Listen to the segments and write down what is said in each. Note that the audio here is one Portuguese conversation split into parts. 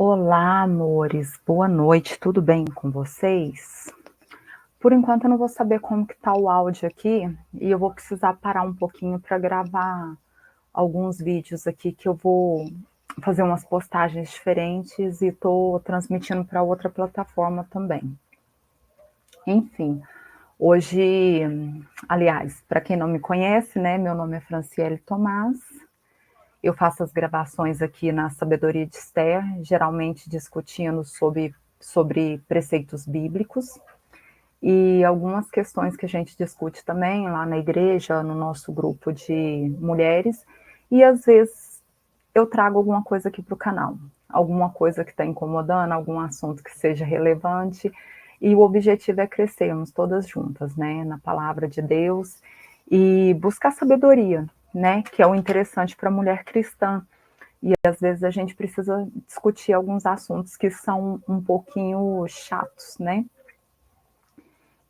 Olá, amores. Boa noite. Tudo bem com vocês? Por enquanto eu não vou saber como que tá o áudio aqui e eu vou precisar parar um pouquinho para gravar alguns vídeos aqui que eu vou fazer umas postagens diferentes e estou transmitindo para outra plataforma também. Enfim, hoje, aliás, para quem não me conhece, né, meu nome é Franciele Tomás. Eu faço as gravações aqui na Sabedoria de Esther, geralmente discutindo sobre preceitos bíblicos e algumas questões que a gente discute também lá na igreja, no nosso grupo de mulheres, e às vezes eu trago alguma coisa aqui para o canal, alguma coisa que está incomodando, algum assunto que seja relevante, e o objetivo é crescermos todas juntas, né, na palavra de Deus e buscar sabedoria, né, que é o interessante para a mulher cristã. E às vezes a gente precisa discutir alguns assuntos que são um pouquinho chatos, né?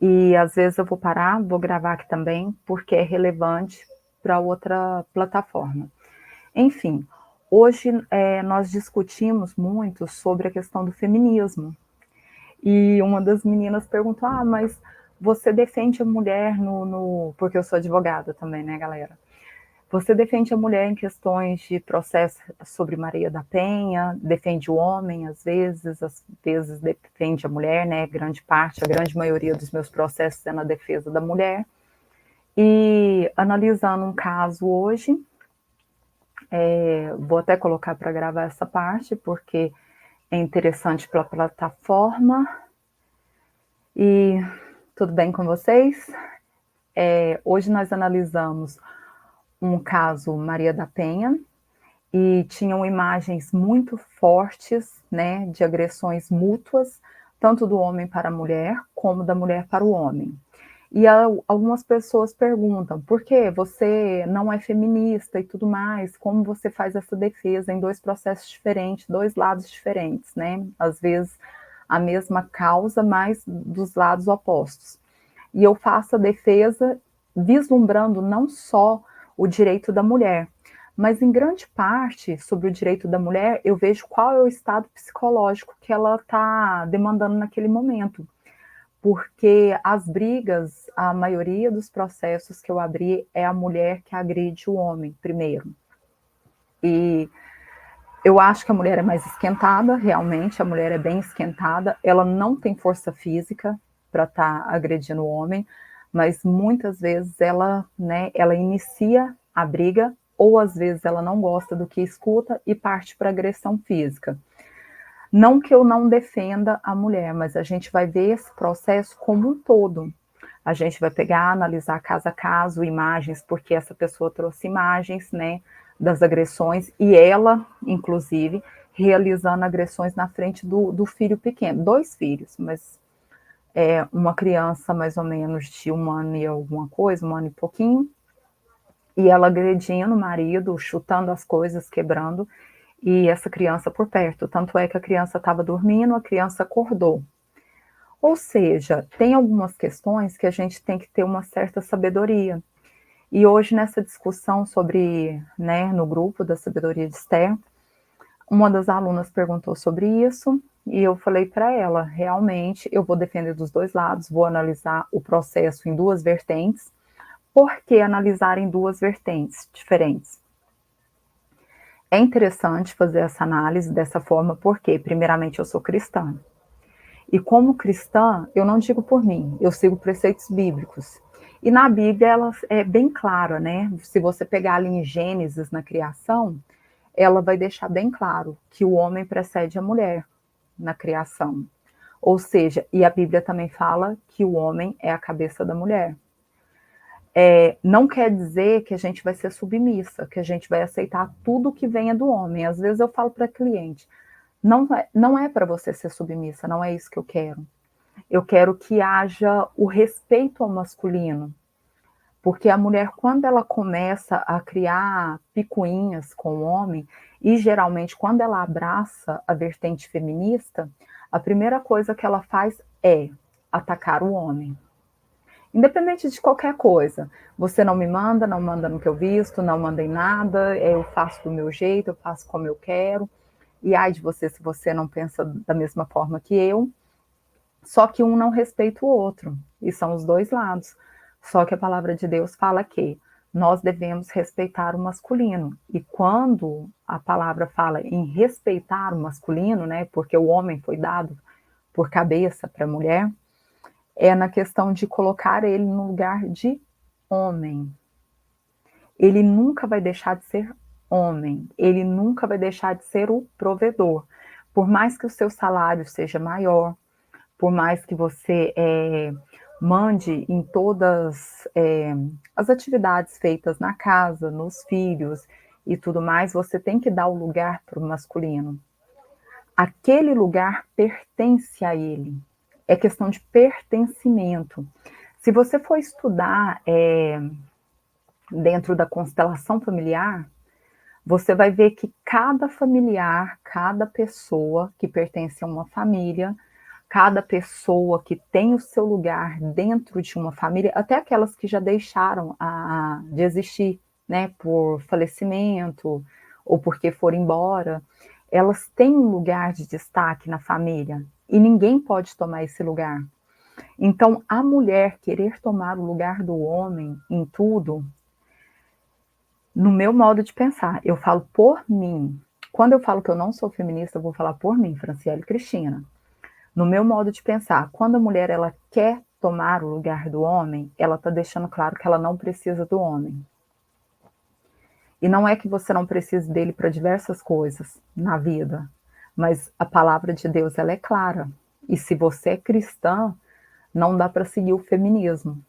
E às vezes eu vou parar, vou gravar aqui também, porque é relevante para outra plataforma. Enfim, hoje nós discutimos muito sobre a questão do feminismo. E uma das meninas perguntou: ah, mas você defende a mulher Porque eu sou advogada também, né, galera? Você defende a mulher em questões de processo sobre Maria da Penha, defende o homem às vezes defende a mulher, né? Grande parte, a grande maioria dos meus processos é na defesa da mulher. E analisando um caso hoje, vou até colocar para gravar essa parte, porque é interessante para a plataforma. E tudo bem com vocês? Hoje nós analisamos um caso Maria da Penha, e tinham imagens muito fortes, né, de agressões mútuas, tanto do homem para a mulher, como da mulher para o homem. E algumas pessoas perguntam, por que você não é feminista e tudo mais? Como você faz essa defesa em dois processos diferentes, dois lados diferentes, né? Às vezes a mesma causa, mas dos lados opostos. E eu faço a defesa vislumbrando não só o direito da mulher, mas em grande parte sobre o direito da mulher, eu vejo qual é o estado psicológico que ela está demandando naquele momento. Porque as brigas, a maioria dos processos que eu abri é a mulher que agride o homem primeiro. E eu acho que a mulher é mais esquentada, realmente, a mulher é bem esquentada, ela não tem força física para estar agredindo o homem, mas muitas vezes ela, né, ela inicia a briga, ou às vezes ela não gosta do que escuta e parte para agressão física. Não que eu não defenda a mulher, mas a gente vai ver esse processo como um todo. A gente vai pegar, analisar caso a caso, imagens, porque essa pessoa trouxe imagens, né, das agressões, e ela, inclusive, realizando agressões na frente do filho pequeno, dois filhos, mas uma criança mais ou menos de 1 ano e alguma coisa, 1 ano e pouquinho, e ela agredindo o marido, chutando as coisas, quebrando, e essa criança por perto. Tanto é que a criança estava dormindo, a criança acordou. Ou seja, tem algumas questões que a gente tem que ter uma certa sabedoria. E hoje, nessa discussão sobre, né, no grupo da Sabedoria de Esther, uma das alunas perguntou sobre isso, e eu falei para ela, realmente, eu vou defender dos dois lados, vou analisar o processo em duas vertentes. Por que analisar em duas vertentes diferentes? É interessante fazer essa análise dessa forma, porque, primeiramente, eu sou cristã. E como cristã, eu não digo por mim, eu sigo preceitos bíblicos. E na Bíblia ela é bem clara, né? Se você pegar ali em Gênesis, na criação, ela vai deixar bem claro que o homem precede a mulher na criação. Ou seja, e a Bíblia também fala que o homem é a cabeça da mulher. Não quer dizer que a gente vai ser submissa, que a gente vai aceitar tudo que venha do homem. Às vezes eu falo para cliente, não é para você ser submissa, não é isso que eu quero. Eu quero que haja o respeito ao masculino, porque a mulher, quando ela começa a criar picuinhas com o homem, e geralmente quando ela abraça a vertente feminista, a primeira coisa que ela faz é atacar o homem. Independente de qualquer coisa, você não me manda, não manda no que eu visto, não manda em nada, eu faço do meu jeito, eu faço como eu quero. e ai de você se você não pensa da mesma forma que eu. Só que um não respeita o outro, e são os dois lados. Só que a palavra de Deus fala que nós devemos respeitar o masculino. E quando a palavra fala em respeitar o masculino, né, porque o homem foi dado por cabeça para a mulher, é na questão de colocar ele no lugar de homem. Ele nunca vai deixar de ser homem, ele nunca vai deixar de ser o provedor. Por mais que o seu salário seja maior, por mais que você mande em todas as atividades feitas na casa, nos filhos e tudo mais, você tem que dar o lugar para o masculino. Aquele lugar pertence a ele. É questão de pertencimento. Se você for estudar dentro da constelação familiar, você vai ver que cada familiar, cada pessoa que pertence a uma família, cada pessoa que tem o seu lugar dentro de uma família, até aquelas que já deixaram de existir, né, por falecimento ou porque foram embora, elas têm um lugar de destaque na família e ninguém pode tomar esse lugar. Então, a mulher querer tomar o lugar do homem em tudo, no meu modo de pensar, eu falo por mim. Quando eu falo que eu não sou feminista, eu vou falar por mim, Franciele Cristina. No meu modo de pensar, quando a mulher ela quer tomar o lugar do homem, ela está deixando claro que ela não precisa do homem. E não é que você não precise dele para diversas coisas na vida, mas a palavra de Deus ela é clara. E se você é cristã, não dá para seguir o feminismo.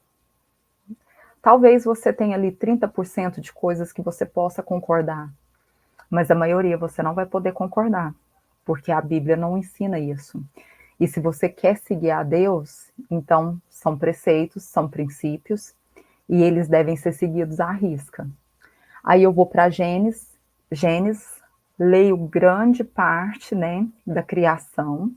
Talvez você tenha ali 30% de coisas que você possa concordar, mas a maioria você não vai poder concordar, porque a Bíblia não ensina isso. E se você quer seguir a Deus, então são preceitos, são princípios, e eles devem ser seguidos à risca. Aí eu vou para Gênesis, leio grande parte, né, da criação,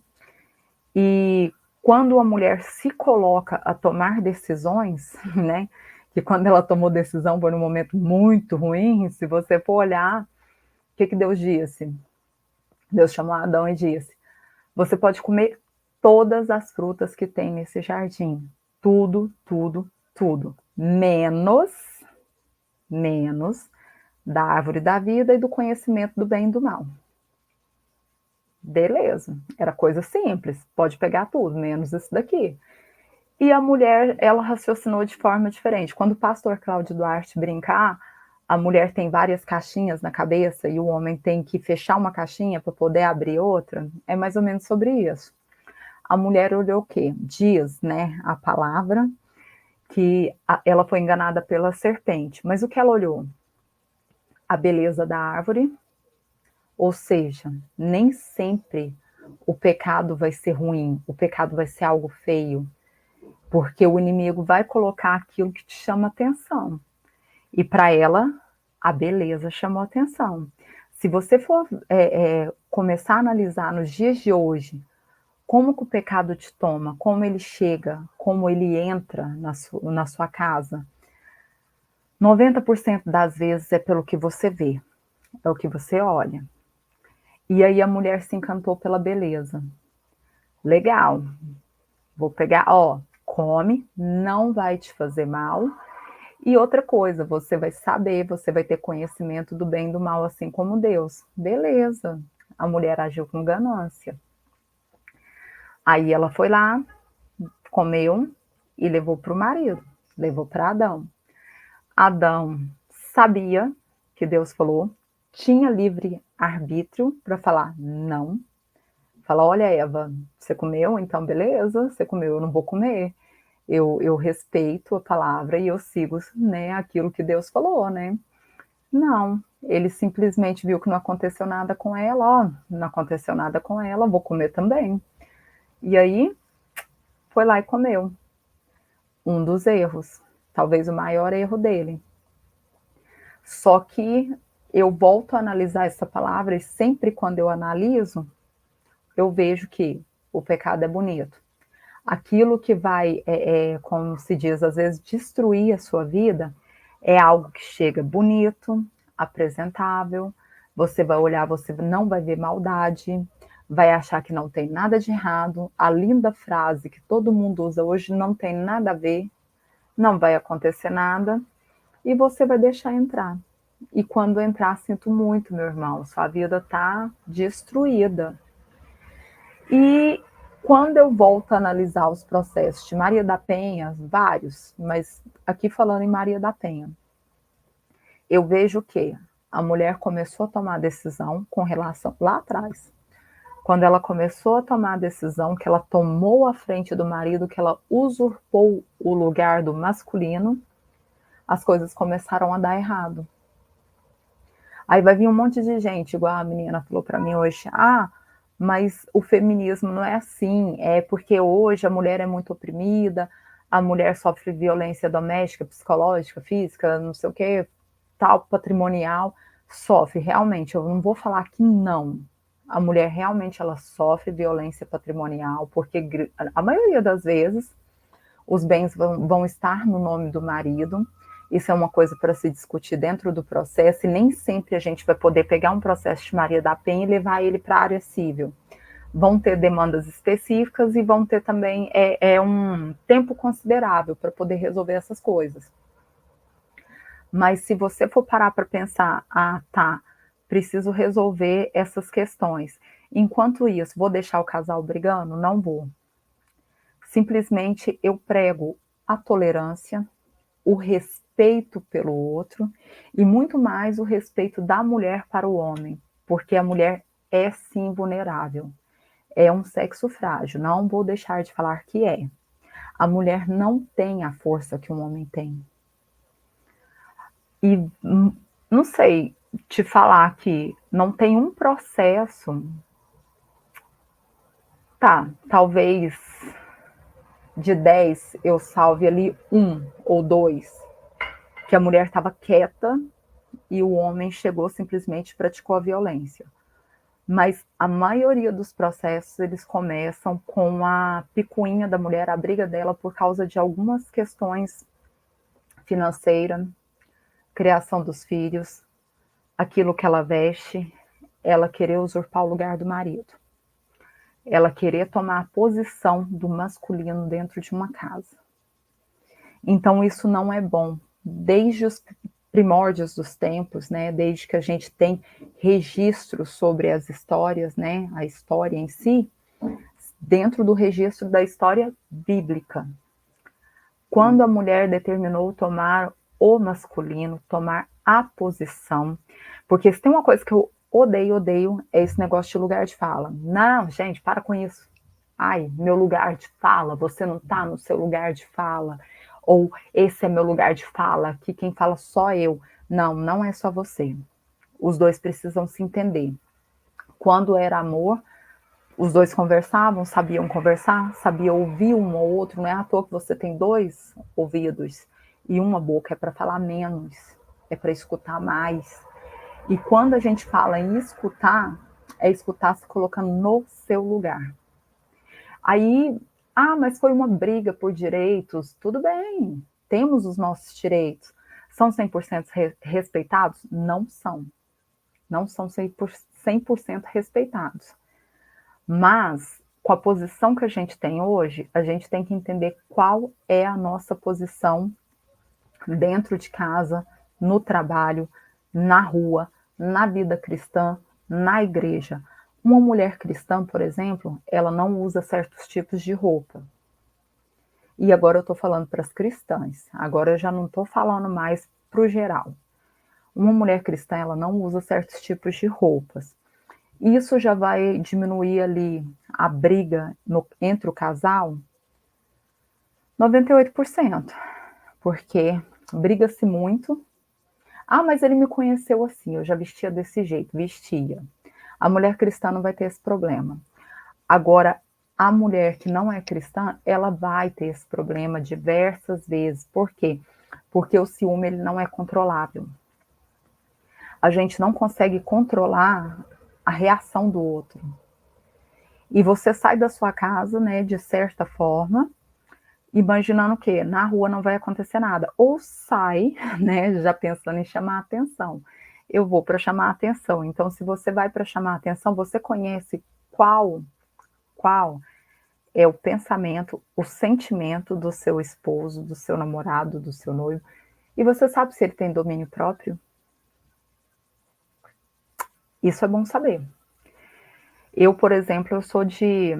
e quando a mulher se coloca a tomar decisões, né, que quando ela tomou decisão foi num momento muito ruim, se você for olhar, o que Deus disse? Deus chamou Adão e disse, você pode comer todas as frutas que tem nesse jardim. Tudo, tudo, tudo. Menos da árvore da vida e do conhecimento do bem e do mal. Beleza, era coisa simples, pode pegar tudo, menos isso daqui. E a mulher, ela raciocinou de forma diferente. Quando o pastor Cláudio Duarte brincar, a mulher tem várias caixinhas na cabeça e o homem tem que fechar uma caixinha para poder abrir outra, é mais ou menos sobre isso. A mulher olhou o quê? Diz, né, a palavra, que ela foi enganada pela serpente. Mas o que ela olhou? A beleza da árvore, ou seja, nem sempre o pecado vai ser ruim, o pecado vai ser algo feio, porque o inimigo vai colocar aquilo que te chama atenção. E para ela, a beleza chamou atenção. Se você for começar a analisar nos dias de hoje, como que o pecado te toma, como ele chega, como ele entra na sua casa, 90% das vezes é pelo que você vê, é o que você olha. E aí a mulher se encantou pela beleza. Legal, vou pegar, ó, come, não vai te fazer mal. E outra coisa, você vai saber, você vai ter conhecimento do bem e do mal, assim como Deus. Beleza, a mulher agiu com ganância. Aí ela foi lá, comeu e levou para o marido, levou para Adão. Adão sabia que Deus falou, tinha livre arbítrio para falar não. Fala, olha, Eva, você comeu? Então, beleza, você comeu, eu não vou comer. Eu respeito a palavra e eu sigo, né, aquilo que Deus falou, né? Não, ele simplesmente viu que não aconteceu nada com ela, ó, não aconteceu nada com ela, vou comer também. E aí, foi lá e comeu. Um dos erros, talvez o maior erro dele. Só que eu volto a analisar essa palavra e sempre quando eu analiso, eu vejo que o pecado é bonito. Aquilo que vai, como se diz, às vezes destruir a sua vida, é algo que chega bonito, apresentável, Você vai olhar, você não vai ver maldade, vai achar que não tem nada de errado. A linda frase que todo mundo usa hoje, não tem nada a ver, não vai acontecer nada, e você vai deixar entrar. E quando entrar, sinto muito, meu irmão, sua vida está destruída. E quando eu volto a analisar os processos de Maria da Penha, vários, mas aqui falando em Maria da Penha, eu vejo que a mulher começou a tomar decisão com relação lá atrás. Quando ela começou a tomar a decisão, que ela tomou a frente do marido, que ela usurpou o lugar do masculino, as coisas começaram a dar errado. Aí vai vir um monte de gente, igual a menina falou para mim hoje, mas o feminismo não é assim, é porque hoje a mulher é muito oprimida, a mulher sofre violência doméstica, psicológica, física, não sei o que, tal, patrimonial, sofre, realmente, eu não vou falar que não. A mulher realmente ela sofre violência patrimonial, porque a maioria das vezes os bens vão estar no nome do marido. Isso é uma coisa para se discutir dentro do processo, e nem sempre a gente vai poder pegar um processo de Maria da Penha e levar ele para a área civil. Vão ter demandas específicas e vão ter também um tempo considerável para poder resolver essas coisas. Mas se você for parar para pensar, preciso resolver essas questões. Enquanto isso, vou deixar o casal brigando? Não vou. Simplesmente eu prego a tolerância, o respeito pelo outro e muito mais o respeito da mulher para o homem, porque a mulher é sim vulnerável, é um sexo frágil, não vou deixar de falar que é. A mulher não tem a força que um homem tem. E não sei te falar que não tem um processo, talvez de 10 eu salve ali um ou dois, que a mulher estava quieta e o homem chegou simplesmente praticou a violência. Mas a maioria dos processos, eles começam com a picuinha da mulher, a briga dela por causa de algumas questões financeiras, criação dos filhos, aquilo que ela veste, ela querer usurpar o lugar do marido, ela querer tomar a posição do masculino dentro de uma casa. Então isso não é bom. Desde os primórdios dos tempos, né, desde que a gente tem registros sobre as histórias, né, a história em si, dentro do registro da história bíblica. Quando a mulher determinou tomar o masculino, tomar a posição, porque se tem uma coisa que eu odeio, é esse negócio de lugar de fala. Não, gente, para com isso. Ai, meu lugar de fala, você não está no seu lugar de fala. Ou esse é meu lugar de fala, aqui quem fala só eu. Não, não é só você. Os dois precisam se entender. Quando era amor, os dois conversavam, sabiam conversar, sabiam ouvir um ao outro. Não é à toa que você tem dois ouvidos e uma boca, é para falar menos, é para escutar mais. E quando a gente fala em escutar, é escutar se colocando no seu lugar. Aí, mas foi uma briga por direitos. Tudo bem, temos os nossos direitos. São 100% respeitados? Não são. Não são 100% respeitados. Mas, com a posição que a gente tem hoje, a gente tem que entender qual é a nossa posição dentro de casa, no trabalho, na rua, na vida cristã, na igreja. Uma mulher cristã, por exemplo, ela não usa certos tipos de roupa. E agora eu estou falando para as cristãs. Agora eu já não estou falando mais para o geral. Uma mulher cristã, ela não usa certos tipos de roupas. Isso já vai diminuir ali a briga entre o casal 98%. Porque briga-se muito. Mas ele me conheceu assim, eu já vestia desse jeito, vestia. A mulher cristã não vai ter esse problema. Agora, a mulher que não é cristã, ela vai ter esse problema diversas vezes. Por quê? Porque o ciúme ele não é controlável. A gente não consegue controlar a reação do outro. E você sai da sua casa, né, de certa forma, imaginando que na rua não vai acontecer nada. Ou sai, né, já pensando em chamar a atenção. eu vou para chamar a atenção. Então, se você vai para chamar a atenção, você conhece qual é o pensamento, o sentimento do seu esposo, do seu namorado, do seu noivo, e você sabe se ele tem domínio próprio? Isso é bom saber. Eu, por exemplo, eu sou de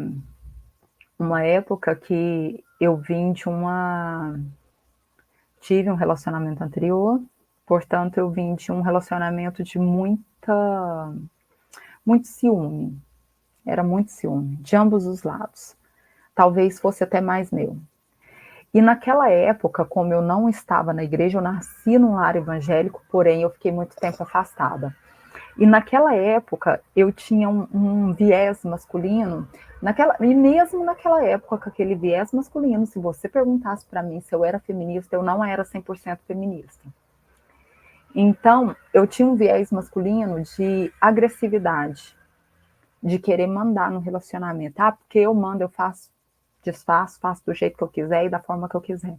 uma época que eu vim de uma tive um relacionamento anterior, portanto eu vim de um relacionamento de muito ciúme, era muito ciúme, de ambos os lados. Talvez fosse até mais meu. E naquela época, como eu não estava na igreja, eu nasci num lar evangélico, porém eu fiquei muito tempo afastada. E naquela época eu tinha um viés masculino, e mesmo naquela época com aquele viés masculino, se você perguntasse para mim se eu era feminista, eu não era 100% feminista. Então, eu tinha um viés masculino de agressividade, de querer mandar no relacionamento. Ah, porque eu mando, eu faço, desfaço, faço do jeito que eu quiser e da forma que eu quiser.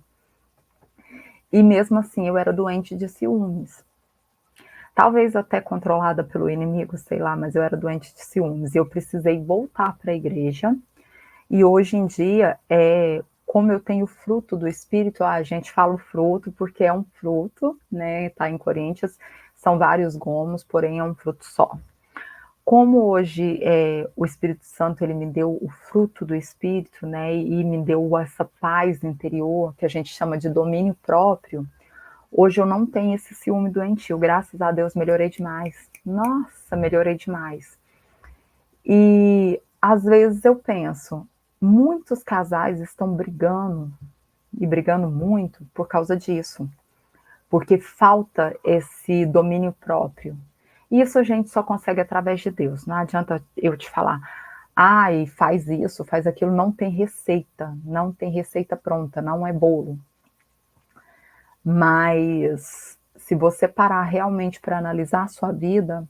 E mesmo assim, eu era doente de ciúmes. Talvez até controlada pelo inimigo, sei lá, mas eu era doente de ciúmes. E eu precisei voltar para a igreja. E hoje em dia, como eu tenho fruto do Espírito, a gente fala o fruto porque é um fruto, né? Está em Coríntios, são vários gomos, porém é um fruto só. Como hoje o Espírito Santo ele me deu o fruto do Espírito, né? E me deu essa paz interior que a gente chama de domínio próprio. Hoje eu não tenho esse ciúme doentio, graças a Deus melhorei demais. Nossa, melhorei demais. E às vezes eu penso, muitos casais estão brigando, e brigando muito por causa disso, porque falta esse domínio próprio. E isso a gente só consegue através de Deus, não adianta eu te falar, ai, faz isso, faz aquilo, não tem receita pronta, não é bolo. Mas se você parar realmente para analisar a sua vida,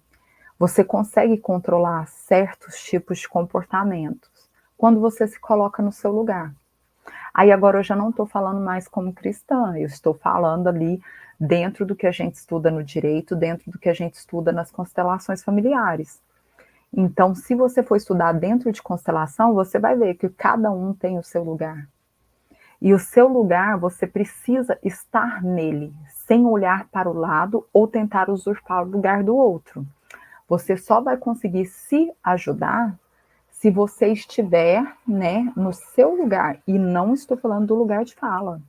você consegue controlar certos tipos de comportamentos quando você se coloca no seu lugar. Aí agora eu já não estou falando mais como cristã, eu estou falando ali dentro do que a gente estuda no direito, dentro do que a gente estuda nas constelações familiares. Então, se você for estudar dentro de constelação, você vai ver que cada um tem o seu lugar. E o seu lugar, você precisa estar nele, sem olhar para o lado ou tentar usurpar o lugar do outro. Você só vai conseguir se ajudar se você estiver, né, no seu lugar. E não estou falando do lugar de fala.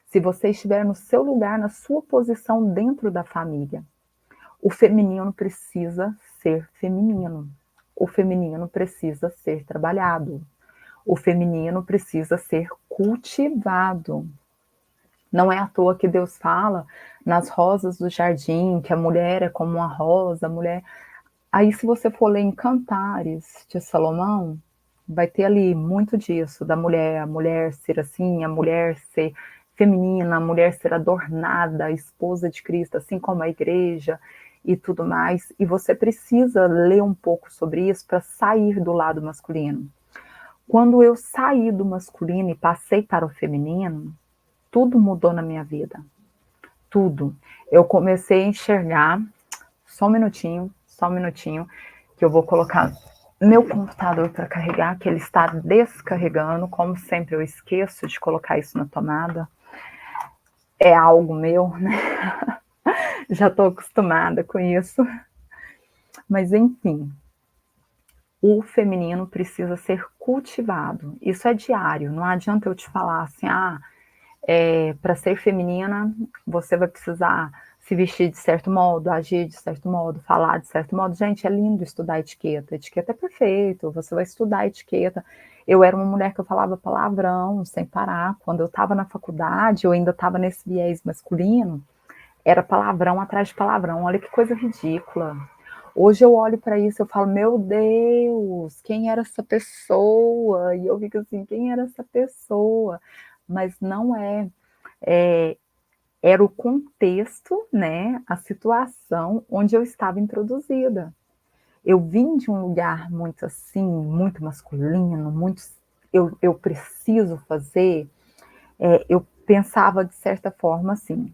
Se você estiver no seu lugar, na sua posição dentro da família. O feminino precisa ser feminino. O feminino precisa ser trabalhado. O feminino precisa ser cultivado. Não é à toa que Deus fala nas rosas do jardim, que a mulher é como uma rosa, a mulher. Aí, se você for ler em Cantares de Salomão, vai ter ali muito disso, da mulher, a mulher ser assim, a mulher ser feminina, a mulher ser adornada, a esposa de Cristo, assim como a igreja e tudo mais. E você precisa ler um pouco sobre isso para sair do lado masculino. Quando eu saí do masculino e passei para o feminino, tudo mudou na minha vida. Tudo. Eu comecei a enxergar, só um minutinho, que eu vou colocar meu computador para carregar, que ele está descarregando. Como sempre, eu esqueço de colocar isso na tomada. É algo meu, né? Já estou acostumada com isso. Mas, enfim, o feminino precisa ser cultivado. Isso é diário. Não adianta eu te falar assim, para ser feminina, você vai precisar se vestir de certo modo, agir de certo modo, falar de certo modo. Gente, é lindo estudar etiqueta. Etiqueta é perfeito, você vai estudar etiqueta. Eu era uma mulher que eu falava palavrão sem parar. Quando eu estava na faculdade, eu ainda estava nesse viés masculino, era palavrão atrás de palavrão. Olha que coisa ridícula. Hoje eu olho para isso e eu falo, meu Deus, quem era essa pessoa? E eu fico assim, quem era essa pessoa? Mas não era o contexto, né, a situação onde eu estava introduzida. Eu vim de um lugar muito assim, muito masculino, muito eu preciso fazer, eu pensava de certa forma assim,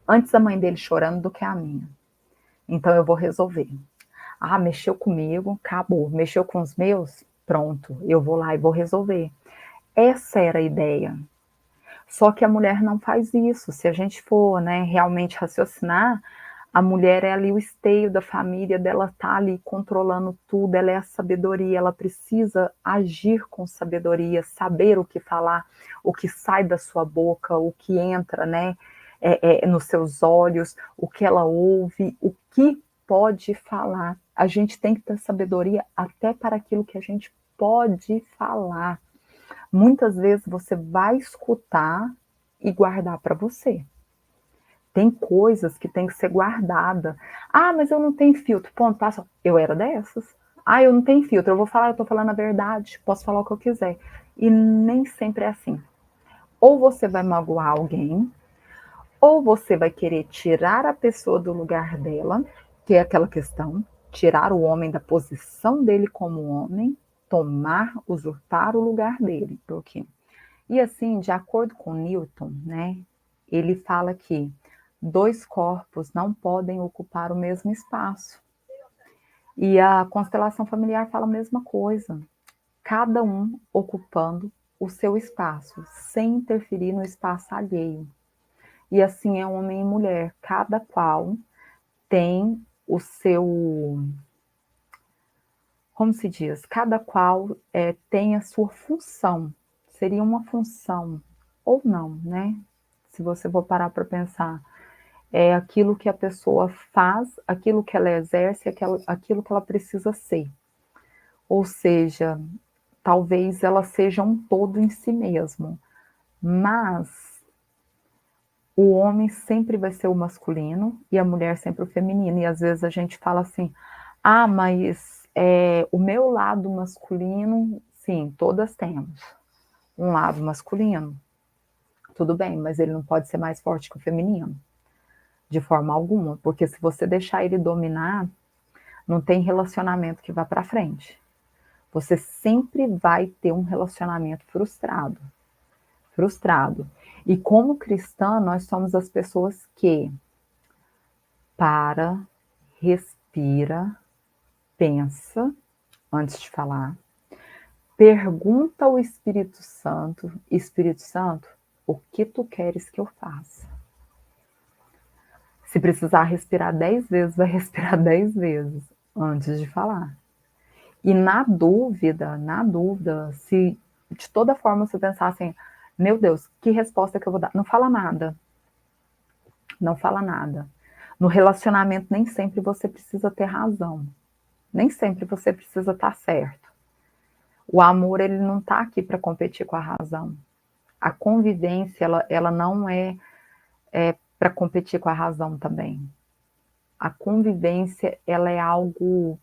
antes a mãe dele chorando do que a minha. então eu vou resolver. Ah, mexeu comigo, acabou. Mexeu com os meus, pronto, eu vou lá e vou resolver. Essa era a ideia. Só que a mulher não faz isso. Se a gente for, né, realmente raciocinar, a mulher é ali o esteio da família, dela tá ali controlando tudo, ela é a sabedoria, ela precisa agir com sabedoria, saber o que falar, o que sai da sua boca, o que entra, né, nos seus olhos, o que ela ouve, o que pode falar. A gente tem que ter sabedoria até para aquilo que a gente pode falar. Muitas vezes você vai escutar e guardar para você. Tem coisas que tem que ser guardada. Ah, mas eu não tenho filtro. Ponto, passa. Eu era dessas. Ah, eu não tenho filtro. Eu vou falar, eu tô falando a verdade. Posso falar o que eu quiser. E nem sempre é assim. Ou você vai magoar alguém, ou você vai querer tirar a pessoa do lugar dela, que é aquela questão, tirar o homem da posição dele como homem, tomar, usurpar o lugar dele. Por quê? E assim, de acordo com Newton, né, ele fala que dois corpos não podem ocupar o mesmo espaço. E a constelação familiar fala a mesma coisa. Cada um ocupando o seu espaço, sem interferir no espaço alheio. E assim é homem e mulher, cada qual tem o seu, como se diz, cada qual tem a sua função. Seria uma função, ou não, né? Se você for parar para pensar, é aquilo que a pessoa faz, aquilo que ela exerce, aquilo que ela precisa ser. Ou seja, talvez ela seja um todo em si mesmo, mas o homem sempre vai ser o masculino e a mulher sempre o feminino. E às vezes a gente fala assim, ah, mas o meu lado masculino, sim, todas temos um lado masculino. Tudo bem, mas ele não pode ser mais forte que o feminino, de forma alguma, porque se você deixar ele dominar, não tem relacionamento que vá para frente. Você sempre vai ter um relacionamento frustrado. Frustrado. E como cristã, nós somos as pessoas que para, respira, pensa antes de falar, pergunta ao Espírito Santo, o que tu queres que eu faça? Se precisar respirar 10 vezes, vai respirar 10 vezes antes de falar. E na dúvida, se de toda forma você pensar assim, meu Deus, que resposta que eu vou dar? Não fala nada. Não fala nada. No relacionamento, nem sempre você precisa ter razão. Nem sempre você precisa estar certo. O amor, ele não está aqui para competir com a razão. A convivência, ela não é para competir com a razão também. A convivência, ela é algo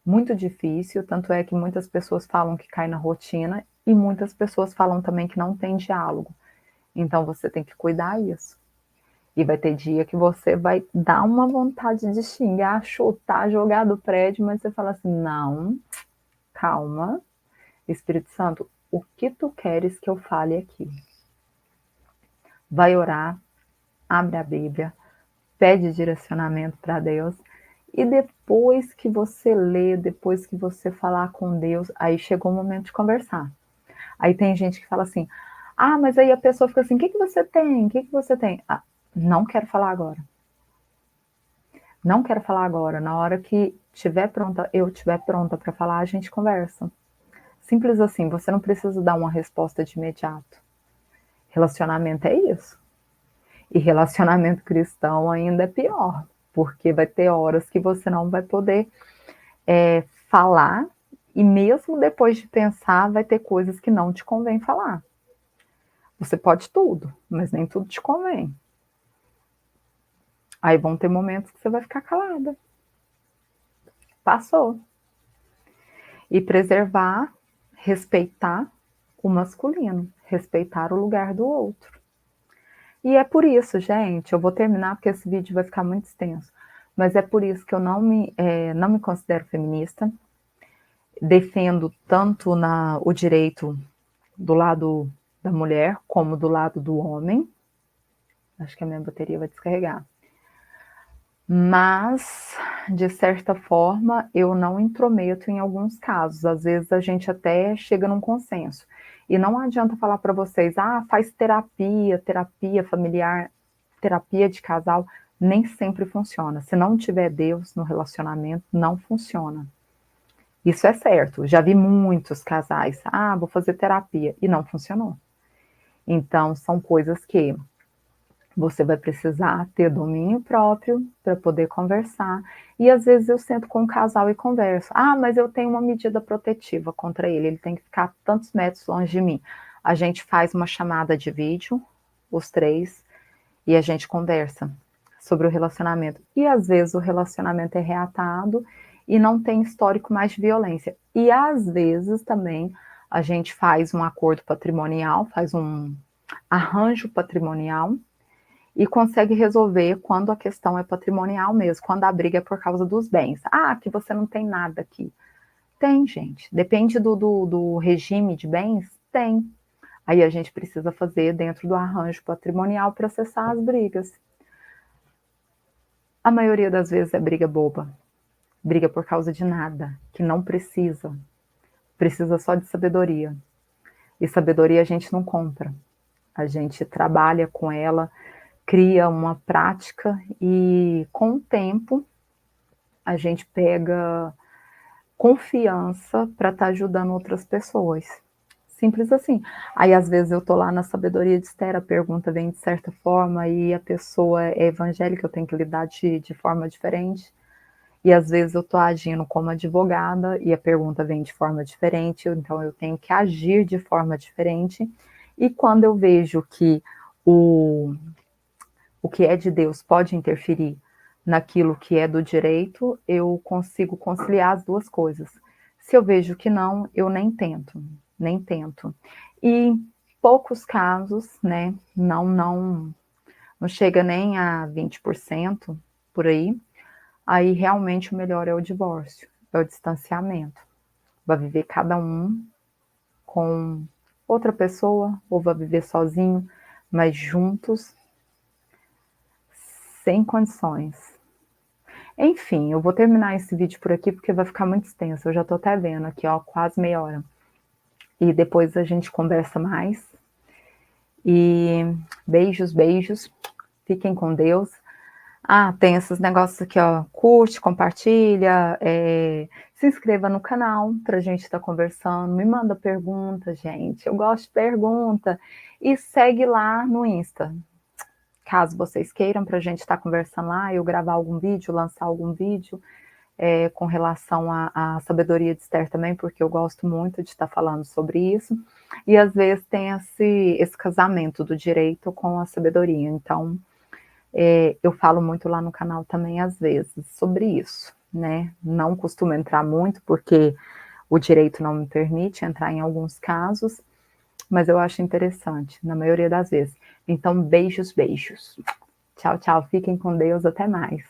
muito difícil, tanto é que muitas pessoas falam que cai na rotina e muitas pessoas falam também que não tem diálogo. Então você tem que cuidar disso. E vai ter dia que você vai dar uma vontade de xingar, chutar, jogar do prédio, mas você fala assim, não, calma, Espírito Santo, o que tu queres que eu fale aqui? Vai orar, abre a Bíblia, pede direcionamento para Deus, e depois que você lê, depois que você falar com Deus, aí chegou o momento de conversar. Aí tem gente que fala assim, ah, mas aí a pessoa fica assim, o que que você tem? O que que você tem? Ah, não quero falar agora. Não quero falar agora. Na hora que estiver pronta, eu estiver pronta para falar, a gente conversa. Simples assim, você não precisa dar uma resposta de imediato. Relacionamento é isso. E relacionamento cristão ainda é pior, porque vai ter horas que você não vai poder falar, e mesmo depois de pensar, vai ter coisas que não te convém falar. Você pode tudo, mas nem tudo te convém. Aí vão ter momentos que você vai ficar calada. Passou. E preservar, respeitar o masculino, respeitar o lugar do outro. E é por isso, gente, eu vou terminar porque esse vídeo vai ficar muito extenso, mas é por isso que eu não me considero feminista, defendo tanto o direito do lado da mulher como do lado do homem. Acho que a minha bateria vai descarregar. Mas, de certa forma, eu não intrometo em alguns casos. Às vezes a gente até chega num consenso. E não adianta falar para vocês, faz terapia, terapia familiar, terapia de casal, nem sempre funciona. Se não tiver Deus no relacionamento, não funciona. Isso é certo. Já vi muitos casais, vou fazer terapia, e não funcionou. Então, são coisas que você vai precisar ter domínio próprio para poder conversar. E às vezes eu sento com um casal e converso. Mas eu tenho uma medida protetiva contra ele, ele tem que ficar tantos metros longe de mim. A gente faz uma chamada de vídeo, os três, e a gente conversa sobre o relacionamento. E às vezes o relacionamento é reatado e não tem histórico mais de violência. E às vezes também a gente faz um acordo patrimonial, faz um arranjo patrimonial, e consegue resolver quando a questão é patrimonial mesmo, quando a briga é por causa dos bens. Que você não tem nada aqui. Tem, gente. Depende do regime de bens? Tem. Aí a gente precisa fazer dentro do arranjo patrimonial para cessar as brigas. A maioria das vezes é briga boba. Briga por causa de nada, que não precisa. Precisa só de sabedoria. E sabedoria a gente não compra. A gente trabalha com ela, cria uma prática e, com o tempo, a gente pega confiança para estar ajudando outras pessoas. Simples assim. Aí, às vezes, eu tô lá na sabedoria de Esther, a pergunta vem de certa forma e a pessoa é evangélica, eu tenho que lidar de forma diferente. E, às vezes, eu tô agindo como advogada e a pergunta vem de forma diferente, então eu tenho que agir de forma diferente. E quando eu vejo que o que é de Deus pode interferir naquilo que é do direito, eu consigo conciliar as duas coisas. Se eu vejo que não, eu nem tento, nem tento. E em poucos casos, né, não chega nem a 20% por aí realmente o melhor é o divórcio, é o distanciamento. Vai viver cada um com outra pessoa, ou vai viver sozinho, mas juntos, sem condições. Enfim, eu vou terminar esse vídeo por aqui porque vai ficar muito extenso. Eu já tô até vendo aqui, ó, quase meia hora. E depois a gente conversa mais. E beijos, beijos. Fiquem com Deus. Tem esses negócios aqui, ó. Curte, compartilha, se inscreva no canal pra gente estar conversando. Me manda pergunta, gente. Eu gosto de pergunta. E segue lá no Insta. Caso vocês queiram, para a gente estar conversando lá, eu gravar algum vídeo, lançar algum vídeo com relação à sabedoria de Esther também, porque eu gosto muito de estar falando sobre isso. E às vezes tem esse casamento do direito com a sabedoria. Então, eu falo muito lá no canal também, às vezes, sobre isso, né? Não costumo entrar muito, porque o direito não me permite entrar em alguns casos, mas eu acho interessante, na maioria das vezes. Então, beijos, beijos. Tchau, tchau. Fiquem com Deus. Até mais.